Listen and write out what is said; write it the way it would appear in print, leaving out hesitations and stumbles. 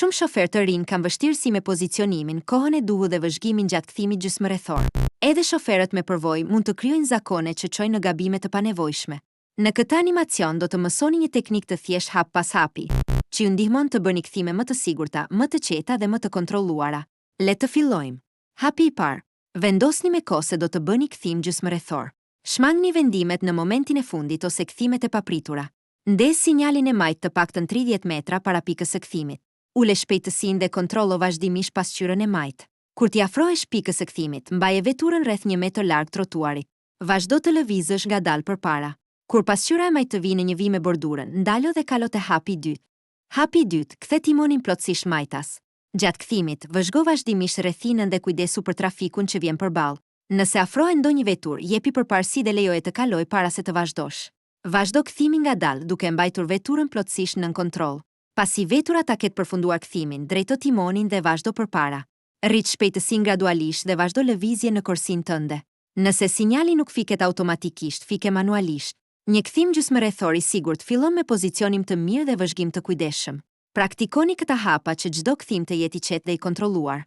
Shumë shofer të rinj kanë vështirësi me pozicionimin, kohën e duhur dhe vëzhgimin gjatë kthimit gjysmërethor. Edhe shoferët me përvojë mund të kryejnë zakone që çojnë në gabime të panevojshme. Në këtë animacion do të mësoni një teknik të thjesht hap pas hapi, që ju ndihmon të bëni kthime më të sigurta, më të qeta dhe më të kontrolluara. Le të fillojmë. Hapi i parë. Vendosni me kohë se do të bëni kthim gjysmërethor. Shmangni vendimet në momentin e fundit ose kthimet e papritura. Ndes sinjalin e majt të paktën 30 metra para pikës së kthimit. Ule shpejtësinë dhe kontrollo vazhdimisht pasqyrën e majt. Kur t'i afrohesh pikës së kthimit, mbaje veturën rreth 1 metër larg trotuarit. Vazhdo të lëvizësh ngadalë përpara. Kur pasqyra e majt të vinë në një vijë me bordurën, ndalo dhe kalo te hapi i dytë. Hapi i dytë, kthe timonin plotësisht majtas. Gjatë kthimit, vëzhgo vazhdimisht rrethinën dhe kujdesu për trafikun që vjen përballë. Nëse afrohet ndonjë veturë, jepi përparësi dhe lejoje të kalojë para se të vazhdosh. Vazhdo kthimin ngadalë duke mbajtur veturën plotësisht nën kontroll. Pasi vetura ta ketë përfunduar kthimin, drejto timonin dhe vazhdo përpara. Rrit shpejtësinë gradualisht dhe vazhdo lëvizje në korsinë tënde. Nëse sinjali nuk fiket automatikisht, fike manualisht. Një kthim gjysmërethor i sigurt fillon me pozicionim të mirë dhe vëzhgim të kujdesshëm. Praktikoni këta hapa që çdo kthim të jetë i qetë dhe i kontrolluar.